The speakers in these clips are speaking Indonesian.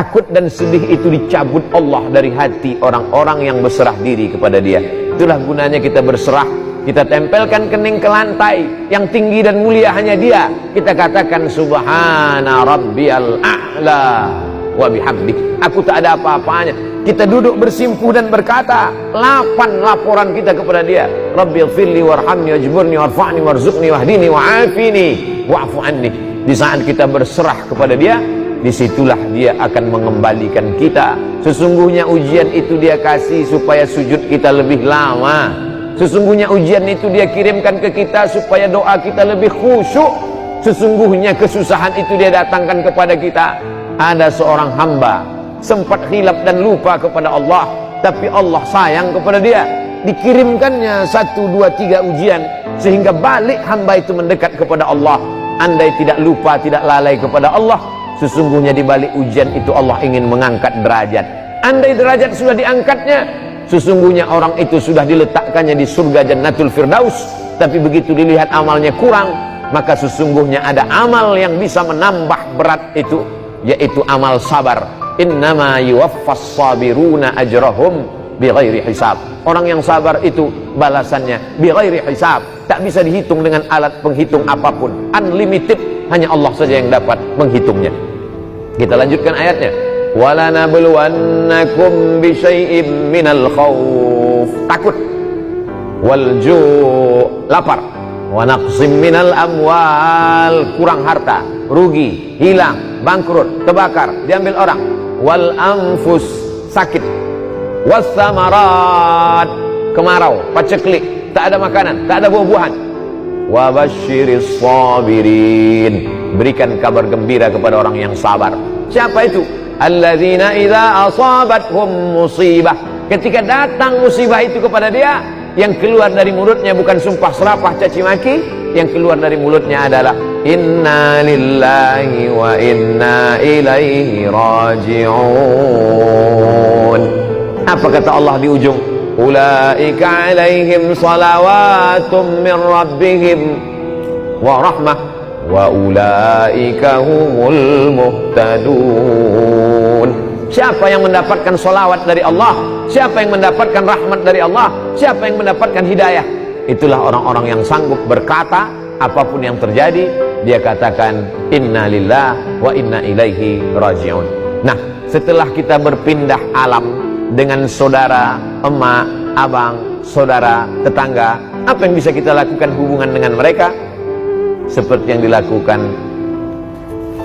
Takut dan sedih itu dicabut Allah dari hati orang-orang yang berserah diri kepada Dia. Itulah gunanya kita berserah. Kita tempelkan kening ke lantai, yang tinggi dan mulia hanya Dia. Kita katakan subhana rabbiyal a'la wa bihamdi. Aku tak ada apa-apanya. Kita duduk bersimpuh dan berkata 8 laporan kita kepada Dia. Rabbighfirli warhamni wajburni warfa'ni warzuqni wahdini wa'afini wa'fu anni. Di saat kita berserah kepada Dia, disitulah Dia akan mengembalikan kita. Sesungguhnya ujian itu Dia kasih supaya sujud kita lebih lama. Sesungguhnya ujian itu Dia kirimkan ke kita supaya doa kita lebih khusyuk. Sesungguhnya kesusahan itu Dia datangkan kepada kita. Ada seorang hamba sempat khilaf dan lupa kepada Allah, tapi Allah sayang kepada dia. Dikirimkannya 1, 2, 3 ujian sehingga balik hamba itu mendekat kepada Allah. Andai tidak lupa, tidak lalai kepada Allah, sesungguhnya di balik ujian itu Allah ingin mengangkat derajat. Andai derajat sudah diangkatnya, sesungguhnya orang itu sudah diletakkannya di surga Jannatul Firdaus. Tapi begitu dilihat amalnya kurang, maka sesungguhnya ada amal yang bisa menambah berat itu, yaitu amal sabar. Innama yuwaffas sabiruna ajrahum bighairi hisab. Orang yang sabar itu balasannya bighairi hisab, tak bisa dihitung dengan alat penghitung apapun, unlimited, hanya Allah saja yang dapat menghitungnya. Kita lanjutkan ayatnya. Walanabluwannakum bisyai'im minal khauf, takut, wal ju', lapar, wa naqsim minal amwal, kurang harta, rugi, hilang, bangkrut, terbakar, diambil orang, wal anfus, sakit, was samarat, kemarau, paceklik, tak ada makanan, tak ada buah-buahan. Wa basyiris sabirin, berikan kabar gembira kepada orang yang sabar. Siapa itu? Alladzina idza asabathum musibah, ketika datang musibah itu kepada dia, yang keluar dari mulutnya bukan sumpah serapah caci maki, yang keluar dari mulutnya adalah inna lillahi wa inna ilaihi raji'un. Apa kata Allah di ujung? Ulaika alaihim salawatum min rabbihim wa rahmah wa ulaika humul muhtadun. Siapa yang mendapatkan salawat dari Allah? Siapa yang mendapatkan rahmat dari Allah? Siapa yang mendapatkan hidayah? Itulah orang-orang yang sanggup berkata apapun yang terjadi, dia katakan inna lillah wa inna ilaihi raji'un. Nah, setelah kita berpindah alam dengan saudara, emak, abang, saudara, tetangga, apa yang bisa kita lakukan hubungan dengan mereka? Seperti yang dilakukan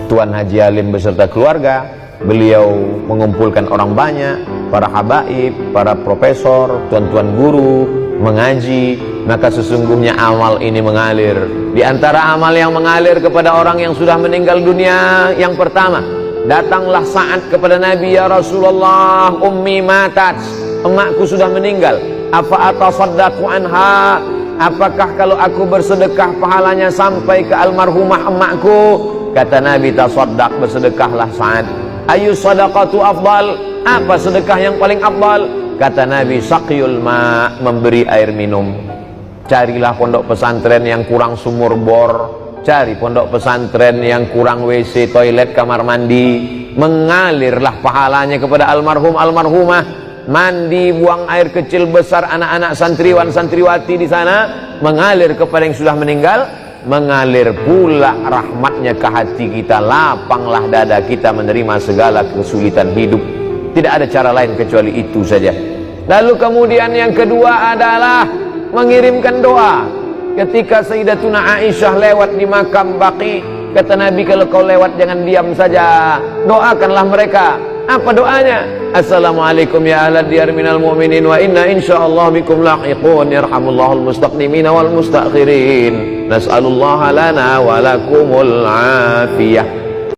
Tuan Haji Alim beserta keluarga. Beliau mengumpulkan orang banyak, para habaib, para profesor, tuan-tuan guru, mengaji. Maka sesungguhnya amal ini mengalir. Di antara amal yang mengalir kepada orang yang sudah meninggal dunia, yang pertama, datanglah Sa'ad kepada Nabi, ya Rasulullah, ummi matat, emakku sudah meninggal, apa atasaddaqu anha, apakah kalau aku bersedekah pahalanya sampai ke almarhumah emakku? Kata Nabi, tasaddaq, bersedekahlah Sa'ad. Ayu sadaqatu afdal, apa sedekah yang paling afdal? Kata Nabi, saqiyul ma, memberi air minum. Carilah pondok pesantren yang kurang sumur bor, cari pondok pesantren yang kurang WC, toilet, kamar mandi, mengalirlah pahalanya kepada almarhum almarhumah. Mandi, buang air kecil besar anak-anak santriwan santriwati di sana, mengalir kepada yang sudah meninggal. Mengalir pula rahmatnya ke hati kita, lapanglah dada kita menerima segala kesulitan hidup. Tidak ada cara lain kecuali itu saja. Lalu kemudian yang kedua adalah mengirimkan doa. Ketika Sayyidatuna Aisyah lewat di makam Baqi, kata Nabi, kalau kau lewat jangan diam saja, doakanlah mereka. Apa doanya? Assalamualaikum ya ahlad diyar minal mu'minin wa inna insyaallah bikum lahiqun yarhamullahul mustaqdimina wal mustakhirin nas'alullaha lana wa lakumul afiyah.